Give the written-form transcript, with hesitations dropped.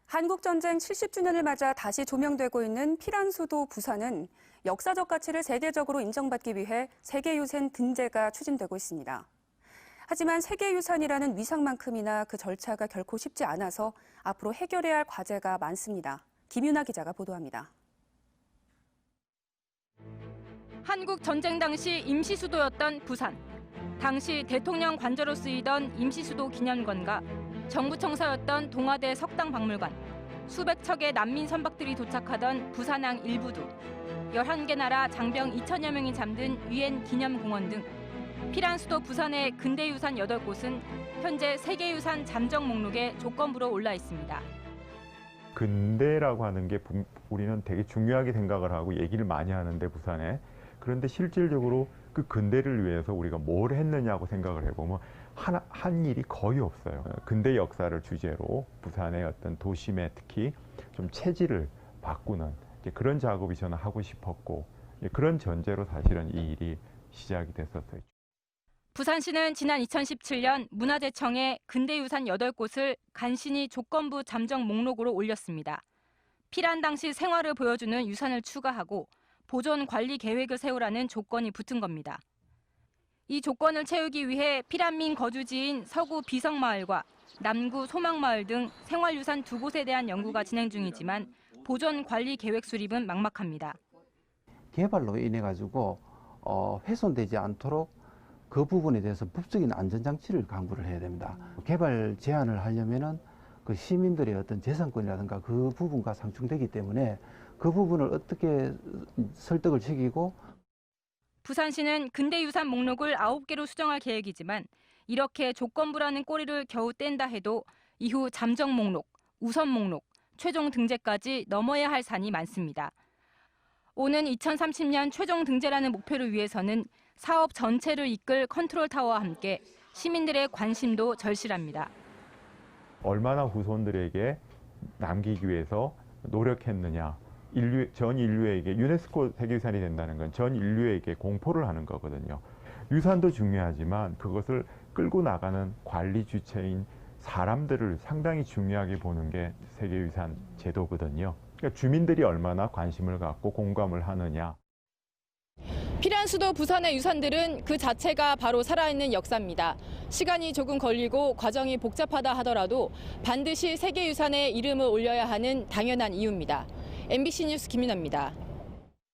한국전쟁 70주년을 맞아 다시 조명되고 있는 피란 수도 부산은 역사적 가치를 세계적으로 인정받기 위해 세계유산 등재가 추진되고 있습니다. 하지만 세계유산이라는 위상만큼이나 그 절차가 결코 쉽지 않아서 앞으로 해결해야 할 과제가 많습니다. 김윤아 기자가 보도합니다. 한국 전쟁 당시 임시수도였던 부산. 당시 대통령 관저로 쓰이던 임시수도 기념관과 정부청사였던 동아대 석당박물관, 수백 척의 난민 선박들이 도착하던 부산항 일부도, 11개 나라 장병 2천여 명이 잠든 유엔 기념공원 등 피란 수도 부산의 근대유산 8곳은 현재 세계유산 잠정 목록에 조건부로 올라 있습니다. 근대라고 하는 게 우리는 되게 중요하게 생각을 하고 얘기를 많이 하는데 부산에. 그런데 실질적으로 그 근대를 위해서 우리가 뭘 했느냐고 생각을 해보면 한 일이 거의 없어요. 근대 역사를 주제로 부산의 어떤 도심에 특히 좀 체질을 바꾸는 그런 작업이 저는 하고 싶었고 그런 전제로 사실은 이 일이 시작이 됐었어요. 부산시는 지난 2017년 문화재청에 근대유산 8곳을 간신히 조건부 잠정 목록으로 올렸습니다. 피란 당시 생활을 보여주는 유산을 추가하고 보존 관리 계획을 세우라는 조건이 붙은 겁니다. 이 조건을 채우기 위해 피란민 거주지인 서구 비성마을과 남구 소망마을 등 생활유산 2곳에 대한 연구가 진행 중이지만 보존 관리 계획 수립은 막막합니다. 개발로 인해 가지고 훼손되지 않도록 그 부분에 대해서 법적인 안전장치를 강구를 해야 됩니다. 개발 제한을 하려면은 그 시민들의 어떤 재산권이라든가 그 부분과 상충되기 때문에 그 부분을 어떻게 설득을 시키고. 부산시는 근대유산 목록을 9개로 수정할 계획이지만 이렇게 조건부라는 꼬리를 겨우 뗀다 해도 이후 잠정 목록, 우선 목록, 최종 등재까지 넘어야 할 산이 많습니다. 오는 2030년 최종 등재라는 목표를 위해서는 사업 전체를 이끌 컨트롤타워와 함께 시민들의 관심도 절실합니다. 얼마나 후손들에게 남기기 위해서 노력했느냐. 전 인류에게 유네스코 세계유산이 된다는 건 전 인류에게 공포를 하는 거거든요. 유산도 중요하지만 그것을 끌고 나가는 관리 주체인 사람들을 상당히 중요하게 보는 게 세계유산 제도거든요. 그러니까 주민들이 얼마나 관심을 갖고 공감을 하느냐. 피란 수도 부산의 유산들은 그 자체가 바로 살아있는 역사입니다. 시간이 조금 걸리고 과정이 복잡하다 하더라도 반드시 세계유산에 이름을 올려야 하는 당연한 이유입니다. MBC 뉴스 김윤아입니다.